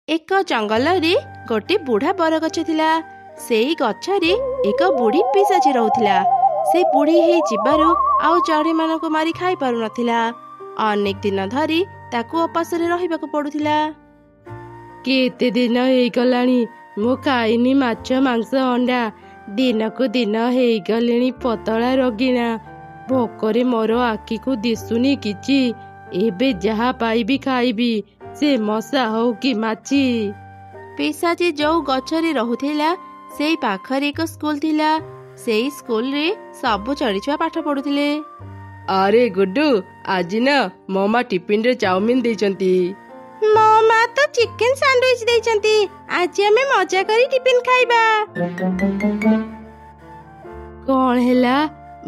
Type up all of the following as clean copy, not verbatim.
एक जंगल रे गोटे बुढ़ा बरगछ थिला। सेई गछरे एक बुढ़ी पिशाची रहुथिला। से बुढ़ी हे जिबारु आउ चढ़ी मानकु मारी खाई पारु नथिला। अनेक दिन धरी ताकू उपासरे रहिबाकु पडुथिला। केते दिन हेई गलानी मो खाइनी माछ मांस अंडा। दिनकु दिन हेई गलेनी पतला रोगिना। भोकरे मोर आखि को दिसुनी किछि। एबे जहा पाइबी खाइबी, से मशा हो कि माछी। पिशाची जो गछरे रहुथिला सेई पाखरे एक स्कूल थिला। सेई स्कूल रे सबु चढ़ी छुआ पाठ पढुथिले। अरे गुड्डू, आज न ममा टिफिन रे चाउमिन देइचंती। ममा तो चिकन सैंडविच देइचंती। आज हमें मजा करी टिफिन खाइबा। कौन हैला?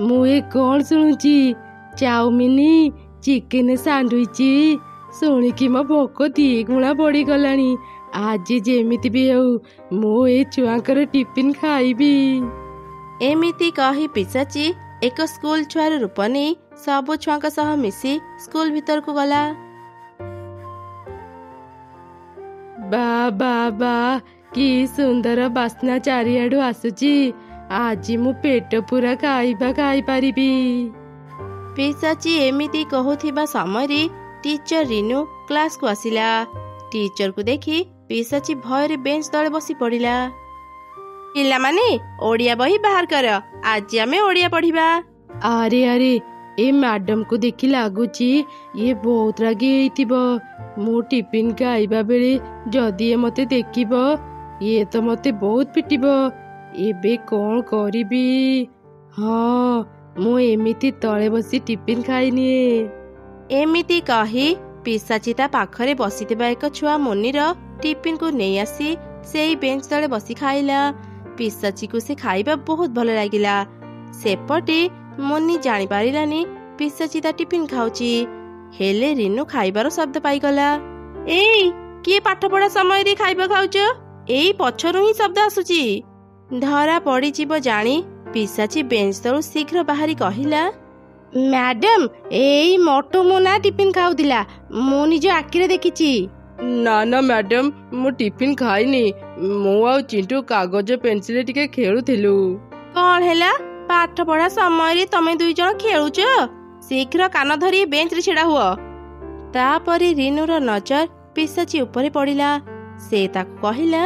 मुए कौन सुनुची? चाउमिन चिकन सैंडविच शुणिकी मो भोक दी गुणा बढ़ी गलानी। आज जेमिति भी हो मो ए छुआंकर टिफिन खाइबी। एमिति कही पिशाची एक स्कूल छुआर रूप नहीं सबु छुआंक सह मिसी स्कूल भीतर को गला। बा बा बा कि सुंदर बास्ना चारिआडू आसुची। आज मु पेट पूरा खाइबा खाई पारिबी। पिशाची एमिति कहूथिबा समय टीचर रिनू क्लास को आसिला। टीचर को देखी पिशाची भय बेंच तले बसी पड़िला। पिला माने ओडिया बही बाहर कर, आज आमे ओडिया पढ़िबा। अरे अरे, ए मैडम को देखी लागुची ये बहुत रागी हेइथिबो। मु टिफिन खाइबा बेले जदि मते देखिबो ये तो मते बहुत पिटिबो। एबे कौन करिबी? हाँ, मु एमिति तले बसी टिफिन खाइनिए। एमिति कही पिशाची ता पाखरे बसिथिबा एक छुआ मुनिर टिफिन को नहीं आसी सेई बेंच तले बसी खाइला। पिशाची को से खाइबा बहुत भल लागिला। सेपटे मुनि जानी पारिलानी पिशाची ता टिफिन खाउची। हेले रिनू खाइबार शब्द पाइगला। एई किए पाठ पढ़ा समय रे खाइबा खाउच? एई पछरु ही शब्द आसुची। धरा पड़ी जीव जानी पिशाची बेंच तलु शीघ्र बाहरी कहिला, मैडम एई मोटो मुना टिफिन खाउदिला, मु निज आखिरे देखिची। ना ना मैडम, मु टिफिन खाइनी। मु आउ चिंटू कागज पेंसिल टिके खेलुथिलु। कौन हैला? पाठ पढ़ा समय रे तमे दुई जण खेलुच? शीघ्र कान धरी बेंच रे छिड़ा हुआ। तापरे रिनूर नजर पिशाची ऊपर पड़िला। से ताकू कहिला,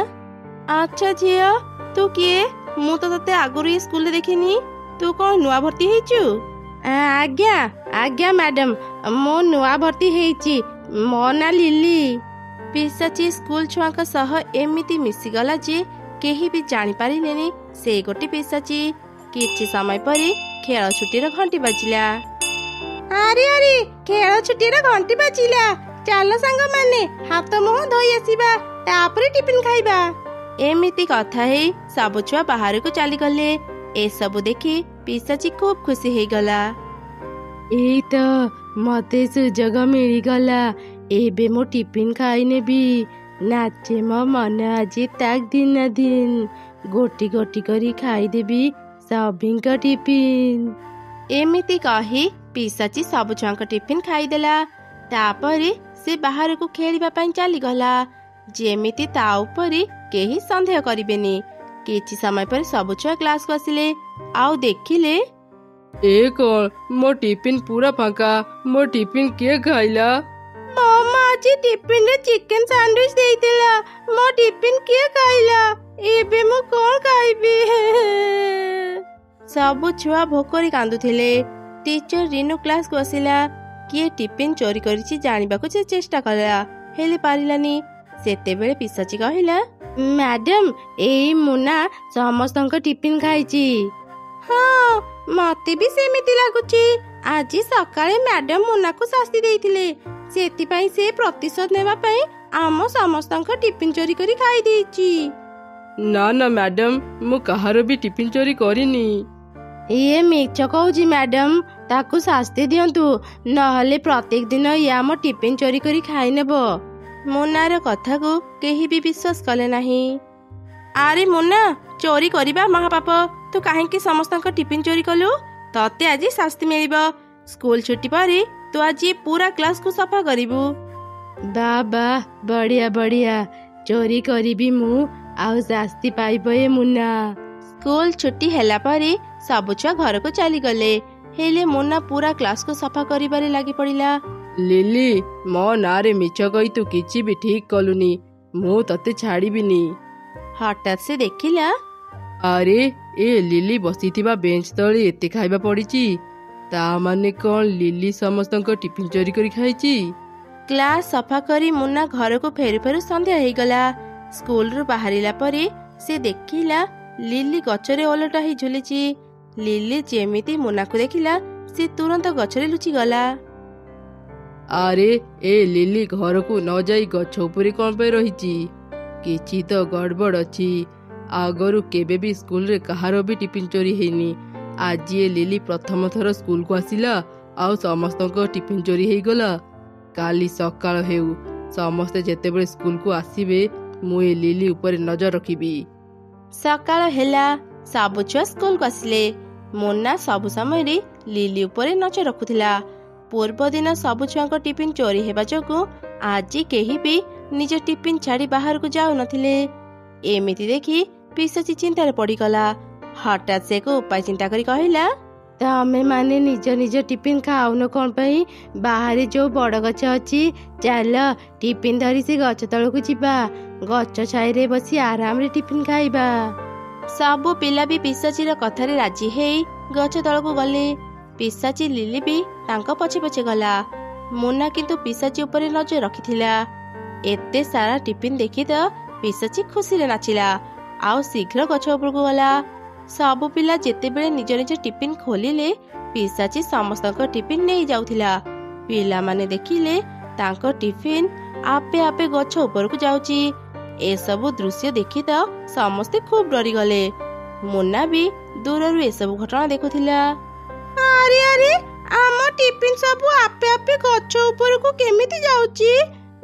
अच्छा झियो तू किए? मु तो तते आगुरी स्कूल देखिनी। तू कौन नुआ भर्ती हेचु? आज्ञा आज्ञा मैडम, मो नुआ भर्ती हेची। मो ना लिली। पिशाची स्कूल छुआंक सह एमिति मिसिगला जे केही भी जानी पारिलेनी से गोटे पिशाची। किछि समय परे खेल छुट्टीर घंटी बाजिला। अरे अरे, खेल छुट्टीर घंटी बाजिला। चलो सांग माने हाथ मुह धोई आसीबा, तापरे टिफिन खाइबा। एमिति कथा हे सब छुआ बाहर को चली गले। ए सब देखी पिशाची खूब खुशी हे गला। एई तो मते सुजोग मिली गला। एबे मो टिफिन खाई नेबी। नाचे मो मन आज ताक दिन दिन गोटी गोटी करी खाई देबी सबिंक टिफिन। एमिति कही पिशाची सब छुआंक टिफिन खाई देला। तापरे से बाहर को खेलिबा पई चली गला। जेमिति ता उपरे केही संदेह करिबेनी। किछि समय पर सब छुआ क्लास को आसिले। आउ देखिले, ए कौन? मो टिफिन पूरा फांका। मो टिफिन के खाइला? मम्मा आज टिफिन रे चिकन सैंडविच देइतिला। मो टिफिन के खाइला? एबे मो कोन खाइबी? सब छुआ भोकरी कांदुथिले। टीचर रिनू क्लास को आसिला। किए टिफिन चोरी करिछि जानिबाकू से चेष्टा कला, हेले पारिलानी। सेतेबेले पिशाची कहिला, मैडम एई मुना समस्तक टिफिन खाइछि। हाँ, मते भी सेमिति लागुछि। आज सकाळे मैडम मुना को शास्ति देइथिले। सेतिपई से प्रतिशोध नेबा पई आम समस्तक टिफिन चोरी करी खाई देइछि। ना ना मैडम, मु कहारो भी टिफिन चोरी करिनी। ये मिछ कहूछि मैडम, ताकू शास्ति दियंतु, नहले प्रत्येक दिन ये आम टिफिन चोरी करी खाई नेबो। मुनार कथा को केही भी विश्वास कले नहीं। आरे मुना, चोरी करिबा महापाप। तू काहेकि समस्तक टिफिन चोरी कलु? तते आज शास्ति मिलिबो। स्कूल छुट्टी परे तू आज पूरा क्लास को सफा करिबु। बाबा बढ़िया बढ़िया, ଚୋରି କରିବି ମୁଁ, ଆଉ ଶାସ୍ତି ପାଇବ ଏ ମୁନା। ସ୍କୁଲ ଛୁଟି ହେଲା ପରେ ସବୁ ଛୁଆ ଘରକୁ ଚାଲିଗଲେ, ହେଲେ ମୁନା ପୁରା କ୍ଲାସକୁ ସଫା କରିବାରେ ଲାଗି ପଡ଼ିଲା। ଲିଲି, ମୋ ନାଁରେ ମିଛ କହି ତୁ କିଛି ବି ଠିକ୍ କଲୁନି। ମୁଁ ତତେ ଛାଡ଼ିବିନି। ହଠାତ୍ ସେ ଦେଖିଲା, ଆରେ ଏ ଲିଲି ବସିଥିବା ବେଞ୍ଚ ତଳେ ଏତେ ଖାଇବା ପଡ଼ିଛି। ତା ମାନେ କ'ଣ ଲିଲି ସମସ୍ତଙ୍କ ଟିଫିନ୍ ଚୋରି କରି ଖାଇଛି? କ୍ଲାସ ସଫା କରି ମୁନା ଘରକୁ ଫେରୁ ଫେରୁ ସନ୍ଧ୍ୟା ହେଇଗଲା। ସ୍କୁଲରୁ ବାହାରିଲା ପରେ ସେ ଦେଖିଲା ଲିଲି ଗଛରେ ଓଲଟା ହେଇ ଝୁଲିଛି। ଲିଲି ଯେମିତି ମୁନାକୁ ଦେଖିଲା, ସେ ତୁରନ୍ତ ଗଛରେ ଲୁଚିଗଲା। ଆରେ ଏ ଲିଲି ଘରକୁ ନ ଯାଇ ଗଛ ଉପରେ କ'ଣ ପାଇଁ ରହିଛି? କିଛି ତ ଗଡ଼ବଡ଼ ଅଛି। ଆଗରୁ କେବେ ବି ସ୍କୁଲରେ କାହାର ବି ଟିଫିନ୍ ଚୋରି ହେଇନି। ଆଜି ଏ ଲିଲି ପ୍ରଥମ ଥର ସ୍କୁଲକୁ ଆସିଲା, ଆଉ ସମସ୍ତଙ୍କ ଟିଫିନ୍ ଚୋରି ହେଇଗଲା। କାଲି ସକାଳ ହେଉ, ସମସ୍ତେ ଯେତେବେଳେ ସ୍କୁଲକୁ ଆସିବେ, ମୁଁ ଏ ଲିଲି ଉପରେ ନଜର ରଖିବି। ସକାଳ ହେଲା, ସବୁ ଛୁଆ ସ୍କୁଲକୁ ଆସିଲେ। ମୁନା ସବୁ ସମୟରେ ଲିଲି ଉପରେ ନଜର ରଖୁଥିଲା। ପୂର୍ବ ଦିନ ସବୁ ଛୁଆଙ୍କ ଟିଫିନ୍ ଚୋରି ହେବା ଯୋଗୁଁ ଆଜି କେହି ବି ନିଜ ଟିଫିନ୍ ଛାଡ଼ି ବାହାରକୁ ଯାଉନଥିଲେ। ଏମିତି ଦେଖି ପିଶାଚି ଚିନ୍ତାରେ ପଡ଼ିଗଲା। ହଠାତ୍ ସେ ଏକ ଉପାୟ ଚିନ୍ତା କରି କହିଲା, ତମେ ମାନେ ନିଜ ନିଜ ଟିଫିନ୍ ଖାଉନ କ'ଣ ପାଇଁ? ବାହାରେ ଯୋଉ ବଡ଼ ଗଛ ଅଛି, ଚାଲ ଟିଫିନ୍ ଧରି ସେ ଗଛ ତଳକୁ ଯିବା। ଗଛ ଛାଇରେ ବସି ଆରାମରେ ଟିଫିନ୍ ଖାଇବା। ସବୁ ପିଲା ବି ପିଶାଚିର କଥାରେ ରାଜି ହେଇ ଗଛ ତଳକୁ ଗଲେ। ପିଶାଚି ଲିଲି ବି ତାଙ୍କ ପଛେ ପଛେ ଗଲା। ମୁନା କିନ୍ତୁ ପିଶାଚି ଉପରେ ନଜର ରଖିଥିଲା। ଏତେ ସାରା ଟିଫିନ୍ ଦେଖି ତ ପିଶାଚି ଖୁସିରେ ନାଚିଲା, ଆଉ ଶୀଘ୍ର ଗଛ ଉପରକୁ ଗଲା। ସବୁ ପିଲା ଯେତେବେଳେ ନିଜ ନିଜ ଟିଫିନ୍ ଖୋଲିଲେ, ପିଶାଚି ସମସ୍ତଙ୍କ ଟିଫିନ୍ ନେଇ ଯାଉଥିଲା। ପିଲାମାନେ ଦେଖିଲେ ତାଙ୍କ ଟିଫିନ୍ ଆପେ ଆପେ ଗଛ ଉପରକୁ ଯାଉଛି। ଏସବୁ ଦୃଶ୍ୟ ଦେଖି ତ ସମସ୍ତେ ଖୁବ୍ ଡରିଗଲେ। ମୁନା ବି ଦୂରରୁ ଏସବୁ ଘଟଣା ଦେଖୁଥିଲା। ଆରେ ଆରେ, ଆମ ଟିଫିନ୍ ସବୁ ଆପେ ଆପେ ଗଛ ଉପରକୁ କେମିତି ଯାଉଛି?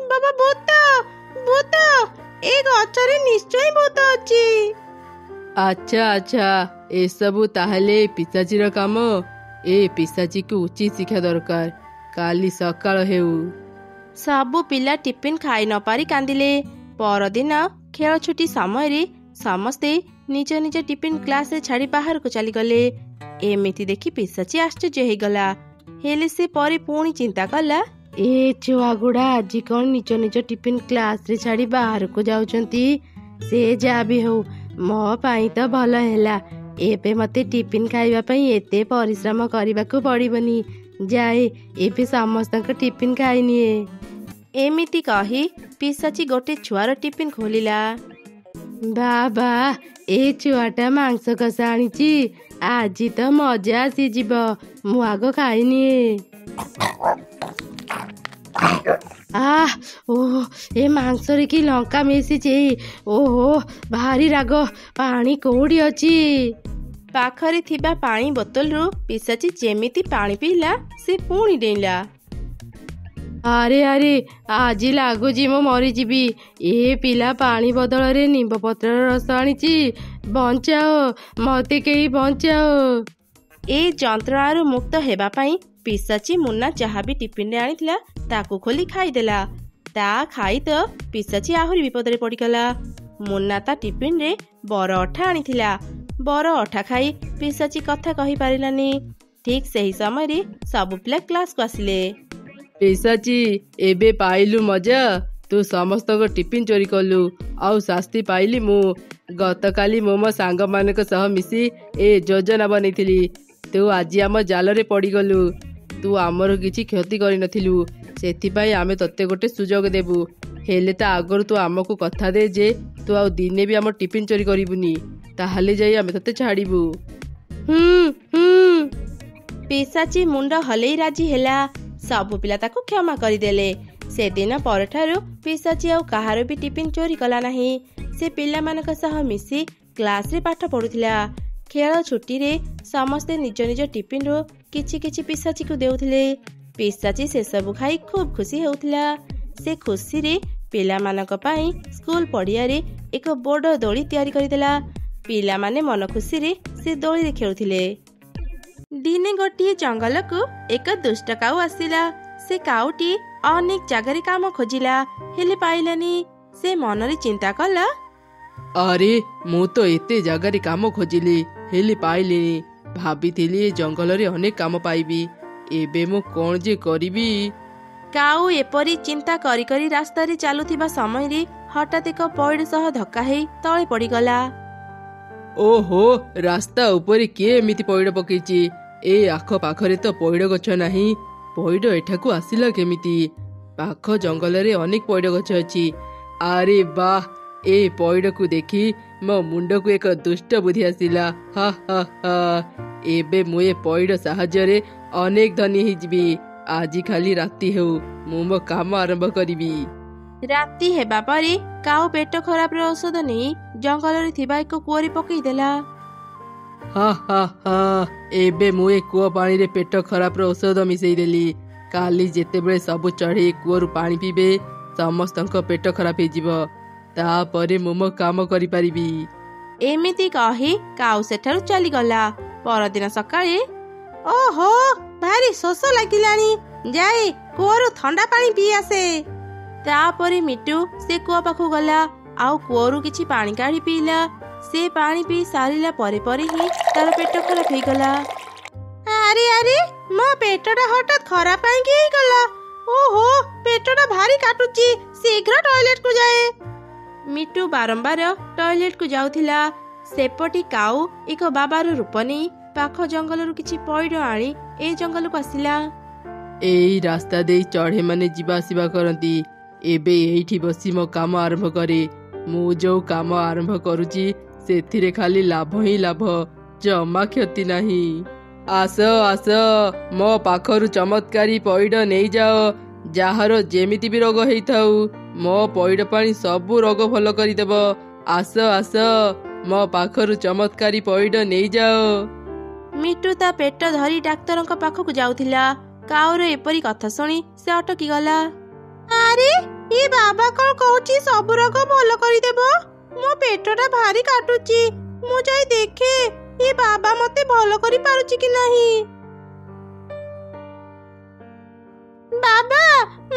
ବାବା, ଭୂତ ଭୂତ, ଏ ଗଛରେ ନିଶ୍ଚୟ ଭୂତ ଅଛି। ଆଚ୍ଛା ଆଚ୍ଛା, ଏସବୁ ତାହେଲେ ପିଶାଚିର କାମ। ଏ ପିଶାଚିକୁ ଉଚିତ ଶିକ୍ଷା ଦରକାର। କାଲି ସକାଳ ହେଉ। ସବୁ ପିଲା ଟିଫିନ୍ ଖାଇ ନ ପାରି କାନ୍ଦିଲେ। ପରଦିନ ଖେଳ ଛୁଟି ସମୟରେ ସମସ୍ତେ ନିଜ ନିଜ ଟିଫିନ୍ କ୍ଲାସରେ ଛାଡ଼ି ବାହାରକୁ ଚାଲିଗଲେ। ଏମିତି ଦେଖି ପିଶାଚି ଆଶ୍ଚର୍ଯ୍ୟ ହେଇଗଲା। ହେଲେ ସେ ପରେ ପୁଣି ଚିନ୍ତା କଲା, ଏ ଛୁଆଗୁଡ଼ା ଆଜି କ'ଣ ନିଜ ନିଜ ଟିଫିନ୍ କ୍ଲାସରେ ଛାଡ଼ି ବାହାରକୁ ଯାଉଛନ୍ତି? ସେ ଯାହା ବି ହଉ, ମୋ ପାଇଁ ତ ଭଲ ହେଲା। ଏବେ ମୋତେ ଟିଫିନ୍ ଖାଇବା ପାଇଁ ଏତେ ପରିଶ୍ରମ କରିବାକୁ ପଡ଼ିବନି। ଯାଏ ଏବେ ସମସ୍ତଙ୍କ ଟିଫିନ୍ ଖାଇନିଏ। ଏମିତି କହି ପିଶାଚି ଗୋଟେ ଛୁଆର ଟିଫିନ୍ ଖୋଲିଲା। ବାବା, ଏ ଛୁଆଟା ମାଂସ କଷା ଆଣିଛି। ଆଜି ତ ମଜା ଆସିଯିବ। ମୁଁ ଆଗ ଖାଇନିଏ। ଓହୋ, ଏ ମାଂସରେ କି ଲଙ୍କା ମିଶିଛି? ଓହୋ, ଭାରି ରାଗ। ପାଣି କୋଉଠି ଅଛି? ପାଖରେ ଥିବା ପାଣି ବୋତଲରୁ ପିଶାଚି ଯେମିତି ପାଣି ପିଇଲା, ସେ ପୁଣି ଡେଇଁଲା। ଆରେ ଆରେ, ଆଜି ଲାଗୁଛି ମୁଁ ମରିଯିବି। ଏ ପିଲା ପାଣି ବଦଳରେ ନିମ୍ବ ପତ୍ରର ରସ ଆଣିଛି। ବଞ୍ଚାଅ, ମୋତେ କେହି ବଞ୍ଚାଅ। ଏ ଯନ୍ତ୍ରଣାରୁ ମୁକ୍ତ ହେବା ପାଇଁ ପିଶାଚି ମୁନା ଯାହା ବି ଟିଫିନ୍ରେ ଆଣିଥିଲା ତାକୁ ଖୋଲି ଖାଇଦେଲା। ତା ଖାଇ ତ ପିଶାଚି ଆହୁରି ବିପଦରେ ପଡ଼ିଗଲା। ମୁନା ତା ଟିଫିନ୍ରେ ବର ଅଠା ଆଣିଥିଲା। ବର ଅଠା ଖାଇ ପିଶାଚି କଥା କହିପାରିଲାନି। ଠିକ୍ ସେହି ସମୟରେ ସବୁ ପିଲା କ୍ଲାସକୁ ଆସିଲେ। ପିଶାଚି, ଏବେ ପାଇଲୁ ମଜା? ତୁ ସମସ୍ତଙ୍କ ଟିଫିନ୍ ଚୋରି କଲୁ, ଆଉ ଶାସ୍ତି ପାଇଲି ମୁଁ। ଗତକାଲି ମୁଁ ମୋ ସାଙ୍ଗମାନଙ୍କ ସହ ମିଶି ଏ ଯୋଜନା ବନେଇଥିଲି। ତୁ ଆଜି ଆମ ଜାଲରେ ପଡ଼ିଗଲୁ। ତୁ ଆମର କିଛି କ୍ଷତି କରିନଥିଲୁ, ସେଥିପାଇଁ ଆମେ ତତେ ଗୋଟେ ସୁଯୋଗ ଦେବୁ। ହେଲେ ତା ଆଗରୁ ତୁ ଆମକୁ କଥା ଦେ ଯେ ତୁ ଆଉ ଦିନେ ବି ଆମ ଟିଫିନ୍ ଚୋରି କରିବୁନି। ତାହେଲେ ଯାଇ ଆମେ ତତେ ଛାଡ଼ିବୁ। ପିଶାଚି ମୁଣ୍ଡ ହଲେଇ ରାଜି ହେଲା। ସବୁ ପିଲା ତାକୁ କ୍ଷମା କରିଦେଲେ। ସେଦିନ ପରଠାରୁ ପିଶାଚି ଆଉ କାହାର ବି ଟିଫିନ୍ ଚୋରି କଲା ନାହିଁ। ସେ ପିଲାମାନଙ୍କ ସହ ମିଶି କ୍ଲାସରେ ପାଠ ପଢୁଥିଲା। ଖେଳ ଛୁଟିରେ ସମସ୍ତେ ନିଜ ନିଜ ଟିଫିନ୍ରୁ କିଛି କିଛି ପିଶାଚିକୁ ଦେଉଥିଲେ। ପିଶାଚି ସେସବୁ ଖାଇ ଖୁବ୍ ଖୁସି ହେଉଥିଲା। ସେ ଖୁସିରେ ପିଲାମାନଙ୍କ ପାଇଁ ସ୍କୁଲ ପଡ଼ିଆରେ ଏକ ବଡ଼ ଦୋଳି ତିଆରି କରିଦେଲା। ପିଲାମାନେ ମନ ଖୁସିରେ ସେ ଦୋଳିରେ ଖେଳୁଥିଲେ। ଦିନେ ଗୋଟିଏ ଜଙ୍ଗଲକୁ ଏକ ଦୁଷ୍ଟ କାଉ ଆସିଲା। ସେ କାଉଟି ଅନେକ ଜାଗାରେ କାମ ଖୋଜିଲା, ହେଲେ ପାଇଲାନି। ସେ ମନରେ ଚିନ୍ତା କଲା, ଆରେ ମୁଁ ତ ଏତେ ଜାଗାରେ କାମ ଖୋଜିଲି ହେଲେ ପାଇଲିନି। ଭାବିଥିଲି ଏ ଜଙ୍ଗଲରେ ଅନେକ କାମ ପାଇବି। ଏବେ ମୁଁ କଣ ଯେ କରିବି? କାଉ ଏପରି ଚିନ୍ତା କରି କରି ରାସ୍ତାରେ ଚାଲୁଥିବା ସମୟରେ ହଠାତ୍ ଏକ ପଇଡ଼ ସହ ଧକ୍କା ହେଇ ତଳେ ପଡ଼ିଗଲା। ଓହୋ, ରାସ୍ତା ଉପରେ କିଏ ଏମିତି ପଇଡ଼ ପକେଇଛି? ଏ ଆଖପାଖରେ ତ ପଇଡ଼ ଗଛ ନାହିଁ। ପଇଡ଼ ଏଠାକୁ ଆସିଲା କେମିତି? ପାଖ ଜଙ୍ଗଲରେ ଅନେକ ପଇଡ଼ ଗଛ ଅଛି। ଆରେ ବାଃ, ଏ ପଇଡ଼କୁ ଦେଖି ମୋ ମୁଣ୍ଡକୁ ଏକ ଦୁଷ୍ଟ ବୁଦ୍ଧି ଆସିଲା। ହା ହା ହା, ଏବେ ମୁଁ ଏ ପଇଡ଼ ସାହାଯ୍ୟରେ ଅନେକ ଧନୀ ହେଇଯିବି। ଆଜି ଖାଲି ରାତି ହେଉ, ମୁଁ ମୋ କାମ ଆରମ୍ଭ କରିବି। ରାତି ହେବା ପରେ କାଉ ପେଟ ଖରାପର ଔଷଧ ନେଇ ଜଙ୍ଗଲରେ ଥିବା ଏକ କୂଅରେ ପକେଇଦେଲା। ହା ହା ହା, ଏବେ ମୁଁ ଏ କୂଅ ପାଣିରେ ପେଟ ଖରାପର ଔଷଧ ମିଶେଇ ଦେଲି। କାଲି ଯେତେବେଳେ ସବୁ ଚଢ଼େଇ କୂଅରୁ ପାଣି ପିଇବେ ସମସ୍ତଙ୍କ ପେଟ ଖରାପ ହେଇଯିବ। ତାପରେ ମୁଁ ମୋ କାମ କରିପାରିବି। ଏମିତି କହି କାଉ ସେଠାରୁ ଚାଲିଗଲା। ପରଦିନ ସକାଳେ, ଓହୋ, ଭାରି ଶୋଷ ଲାଗିଲାଣି, ଯାଏ କୂଅରୁ ଥଣ୍ଡା ପାଣି ପିଇ ଆସେ। ତାପରେ ମିଟୁ ସେ କୂଅ ପାଖକୁ ଗଲା ଆଉ କୂଅରୁ କିଛି ପାଣି କାଢି ପିଇଲା। ସେ ପାଣି ପିଇ ସାରିଲା ପରେ ପରେ ହିଁ ତାର ପେଟ ଖରାପ ହେଇଗଲା। ଆରେ ଆରେ, ମୋ ପେଟଟା ହଠାତ୍ ଖରାପ କାହିଁକି ହେଇଗଲା? ଓହୋ, ପେଟଟା ଭାରି କାଟୁଛି, ଶୀଘ୍ର ଟଏଲେଟକୁ ଯାଏ। ମିଟୁ ବାରମ୍ବାର ଟଏଲେଟକୁ ଯାଉଥିଲା। ସେପଟେ କାଉ ଏକ ବାବାର ରୂପ ନେଇ ପାଖ ଜଙ୍ଗଲରୁ କିଛି ପଇଡ଼ ଆଣି ଏ ଜଙ୍ଗଲକୁ ଆସିଲା। ଏଇ ରାସ୍ତା ଦେଇ ଚଢ଼େଇମାନେ ଯିବା ଆସିବା କରନ୍ତି। ଏବେ ଏଇଠି ବସି ମୋ କାମ ଆରମ୍ଭ କରେ। ମୁଁ ଯୋଉ କାମ ଆରମ୍ଭ କରୁଛି ସେଥିରେ ଖାଲି ଲାଭ ହିଁ ଲାଭ, ଜମା କ୍ଷତି ନାହିଁ। ଆସ ଆସ, ମୋ ପାଖରୁ ଚମତ୍କାରୀ ପଇଡ଼ ନେଇଯାଅ। ଯାହାର ଯେମିତି ବି ରୋଗ ହେଇଥାଉ, ମୋ ପଇଡ଼ ପାଣି ସବୁ ରୋଗ ଭଲ କରିଦେବ। ଆସ ଆସ, ମୋ ପାଖରୁ ଚମତ୍କାରୀ ପଇଡ଼ ନେଇଯାଅ। ମିଟୁ ତା ପେଟ ଧରି ଡାକ୍ତରଙ୍କ ପାଖକୁ ଯାଉଥିଲା। କାଉର ଏପରି କଥା ଶୁଣି ସେ ଅଟକି ଗଲା। ଆରେ, ଏ ବାବା କଣ କହୁଛି ସବୁ ରୋଗ ଭଲ କରିଦେବ? ମୋ ପେଟଟା ଭାରି କାଟୁଛି, ମୁଁ ଯାଇ ଦେଖେ ଏ ବାବା ମତେ ଭଲ କରିପାରୁଛି କି ନାହିଁ। ବାବା,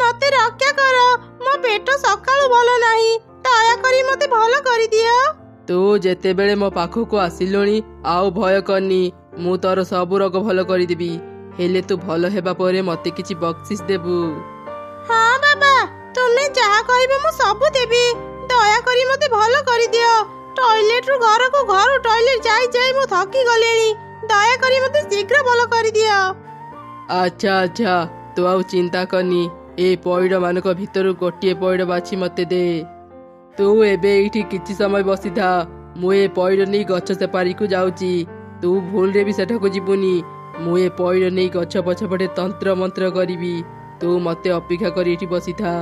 ମତେ ରକ୍ଷା କର, ମୋ ପେଟ ସକାଳୁ ଭଲ ନାହିଁ, ଦୟାକରି ମତେ ଭଲ କରିଦିଅ। ତୁ ଯେତେବେଳେ ମୋ ପାଖକୁ ଆସିଲୁଣି ଆଉ ଭୟ କରନି, ମୁଁ ତୋର ସବୁ ରୋଗ ଭଲ କରିଦେବି। ହେଲେ ତୁ ଭଲ ହେବା ପରେ ମତେ କିଛି ବକ୍ସିସ ଦେବୁ। ହଁ ବାବା, ତୁମେ ଯାହା କହିବ ମୁଁ ସବୁ ଦେବି। ଦୟାକରି ମତେ ଭଲ କରିଦିଅ। ଟଏଲେଟରୁ ଘରକୁ, ଘରୁ ଟଏଲେଟ ଯାଇ ଯାଇ ମୁଁ ଥକି ଗଲିଣି। ଦୟାକରି ମତେ ଶୀଘ୍ର ଭଲ କରିଦିଅ। ଆଚ୍ଛା ଆଚ୍ଛା, ତୁ ଆଉ ଚିନ୍ତା କରନି। ଏ ପଇଡ଼ ମାନଙ୍କ ଭିତରୁ ଗୋଟିଏ ପଇଡ଼ ବାଛି ମତେ ଦେ। ତୁ ଏବେ ଏଇଠି କିଛି ସମୟ ବସିଥା, ମୁଁ ଏ ପଇଡ଼ ନେଇ ଗଛ ସେପାରିକୁ ଯାଉଛି। ତୁ ଭୁଲରେ ବି ସେଠାକୁ ଯିବୁନି। ମୁଁ ଏ ପଇଡ଼ ନେଇ ଗଛ ପଛପଟେ ତନ୍ତ୍ର ମନ୍ତ୍ର କରିବି। ତୁ ମତେ ଅପେକ୍ଷା କରି ଏଠି ବସିଥା।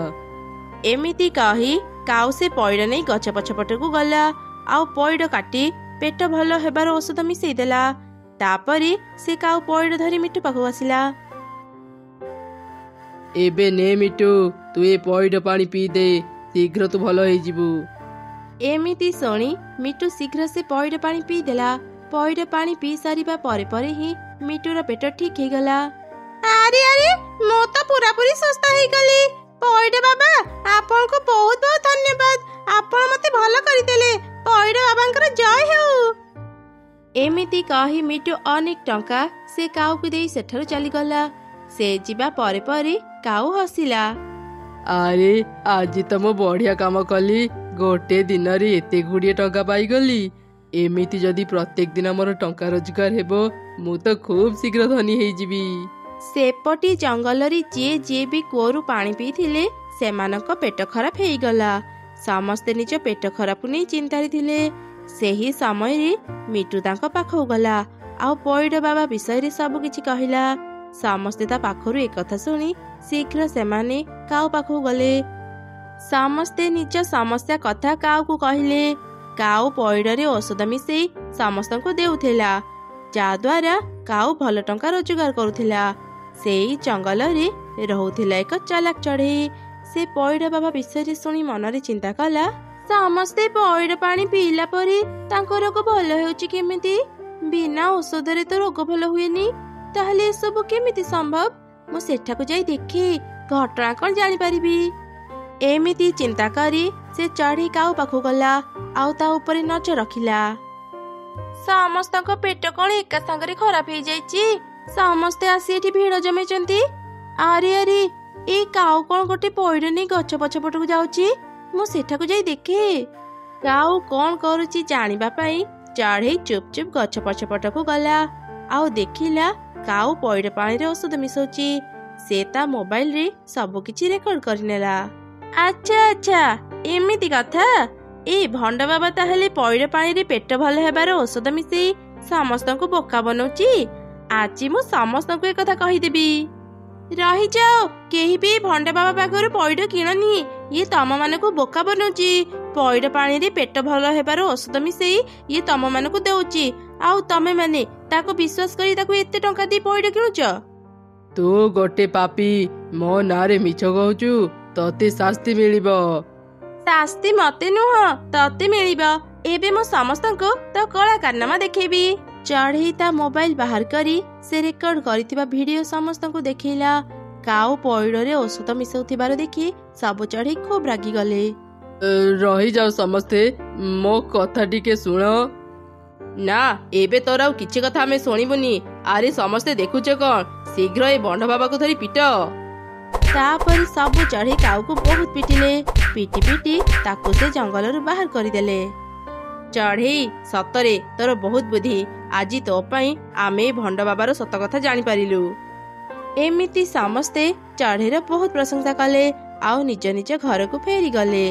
ଏମିତି କହି କାଉ ସେ ପଇଡ଼ ନେଇ ଗଛ ପଛପଟକୁ ଗଲା ଆଉ ପଇଡ଼ କାଟି ପେଟ ଭଲ ହେବାର ଔଷଧ ମିଶେଇ ଦେଲା। ତାପରେ ସେ କାଉ ପଇଡ଼ ଧରି ମିଟୁ ପାଖକୁ ଆସିଲା। ଏବେ ନେ ମିଟୁ, ତୁ ଏ ପଇଡ଼ ପାଣି ପିଇ ଦେ, ଶୀଘ୍ର ତୁ ଭଲ ହେଇଯିବୁ। ଏମିତି ଶୁଣି ମିଟୁ ଶୀଘ୍ର ସେ ପଇଡ଼ ପାଣି ପିଇଦେଲା। ପଇଡ଼ ପାଣି ପିଇ ସାରିବା ପରେ ପରେ ହିଁ ମିଟୁର ପେଟ ଠିକ ହେଇଗଲା। ଆରେ ଆରେ, ମୁଁ ତ ପୁରାପୁରି ସୁସ୍ଥ ହେଇଗଲି। ପଇଡ଼ ବାବା, ଆପଣଙ୍କୁ ବହୁତ ବହୁତ ଧନ୍ୟବାଦ। ଆପଣ ମତେ ଭଲ କରିଦେଲେ। ପଇଡ଼ ବାବାଙ୍କର ଜୟ ହେଉ। ଏମିତି କହି ମିଟୁ ଅନେକ ଟଙ୍କା ସେ କାଉକୁ ଦେଇ ସେଠାରୁ ଚାଲିଗଲା। ସେ ଯିବା ପରେ ପରେ କାଉ ହସିଲା। ଆରେ, ଆଜି ତ ମୁଁ ବଢିଆ କାମ କଲି। ଗୋଟେ ଦିନରେ ଏତେ ଗୁଡ଼ିଏ ଟଙ୍କା ପାଇଗଲି। ଏମିତି ଯଦି ପ୍ରତ୍ୟେକ ଦିନ ମୋର ଟଙ୍କା ରୋଜଗାର ହେବ, ମୁଁ ତ ଖୁବ ଶୀଘ୍ର ଧନୀ ହେଇଯିବି। ସେପଟେ ଜଙ୍ଗଲରେ ଯିଏ ଯିଏ ବି କୂଅରୁ ପାଣି ପିଇଥିଲେ ସେମାନଙ୍କ ପେଟ ଖରାପ ହେଇଗଲା। ସମସ୍ତେ ନିଜ ପେଟ ଖରାପକୁ ନେଇ ଚିନ୍ତାରେ ଥିଲେ। ସେହି ସମୟରେ ମିଟୁ ତାଙ୍କ ପାଖକୁ ଗଲା ଆଉ ପଇଡ଼ ବାବା ବିଷୟରେ ସବୁ କିଛି କହିଲା। ସମସ୍ତେ ତା ପାଖରୁ ଏକଥା ଶୁଣି ଶୀଘ୍ର ସେମାନେ କାଉ ପାଖକୁ ଗଲେ। ସମସ୍ତେ ନିଜ ସମସ୍ୟା କଥା କାଉକୁ କହିଲେ। କାଉ ପଇଡ଼ରେ ଔଷଧ ମିଶେଇ ସମସ୍ତଙ୍କୁ ଦେଉଥିଲା, ଯାହାଦ୍ୱାରା କାଉ ଭଲ ଟଙ୍କା ରୋଜଗାର କରୁଥିଲା। ସେଇ ଜଙ୍ଗଲରେ ରହୁଥିଲା ଏକ ଚାଲାକ ଚଢ଼େଇ। ସେ ପଇଡ଼ ବାବା ବିଷୟରେ ଶୁଣି ମନରେ ଚିନ୍ତା କଲା, ସମସ୍ତେ ପଇଡ଼ ପାଣି ପିଇଲା ପରେ ତାଙ୍କ ରୋଗ ଭଲ ହେଉଛି କେମିତି? ବିନା ଔଷଧରେ ତ ରୋଗ ଭଲ ହୁଏନି। ତାହେଲେ ଏସବୁ କେମିତି ସମ୍ଭବ? ମୁଁ ସେଠାକୁ ଯାଇ ଦେଖେ, ଘଟଣା କଣ ଜାଣିପାରିବି। एमिति चिंता करी से चढ़ी काऊ पाखु गला आउ ता ऊपर नजर रखिला। समस्त पेट कौन एका संगरे खराब हो जाइए। समस्ते आसी एठी भीड़ जमेचंती। अरे अरे ए काऊ कौन गोटे पइड नहीं गछ पछपटକୁ ଯାଉଛି। ମୁଁ ସେଠାକୁ ଯାଇ ଦେଖେ। काऊ कौन करुची जानिबा पाई चढ़ई चुपचुप गछ पछपटକୁ गला आउ देखिला काऊ पइड पानी रे औषध मिसौची। से ता मोबाइल रे सब किछि रेकॉर्ड करनेला। अच्छा अच्छा एमिति कथा। ए भंड बाबा ताहेले पइड पानी रे पेट भल हेबार औषध मिसई समस्तଙ୍କୁ बोका बनौची। आज मु समस्तଙ୍କୁ ए कथा कहि देबी। रही जाओ केही भी भंड बाबा पाखरु पइड किणनी। ये तम मानकु बोका बनौची। पइड पानी रे पेट भल हेबार औषध मिसई ये तम मानकु देउची आउ तमे माने ताको विश्वास करी ताको एते टंका दी पइड किणुच। तू गोटे पापी मो नारे मिछ कहूचु तते शास्ति मिलिबो। शास्ति मते नुह तते मिलिबो। एबे मो समस्तଙ୍କୁ तो कला कारनामा देखेबी। चढ़ई ता मोबाइल बाहर करी से रेकॉर्ड करिथिबा वीडियो समस्तଙ୍କୁ देखिला। काऊ पइड रे औषध मिसौथिबार देखि सब चढ़ई खूब रागी गले। रही जाओ समस्ते मो कथा टिके सुन। ना एबे तोर आउ किछि कथा हमें सुनिबुनी। अरे समस्ते देखुछ कौन शीघ्र ए भंड बाबा को धरी पिट। तापर सब चढ़ई काऊ को बहुत पिटिले। पिटी पिटी ताकू से जंगल रु बाहर करदेले। चढ़ई सतरे तोर बहुत बुद्धि। आज तो पाई आमे भंड बाबार सत कथा जानी पारिलु। एमिति समस्ते चढ़ईर बहुत प्रशंसा कले आउ निज निज घर को फेरी गले।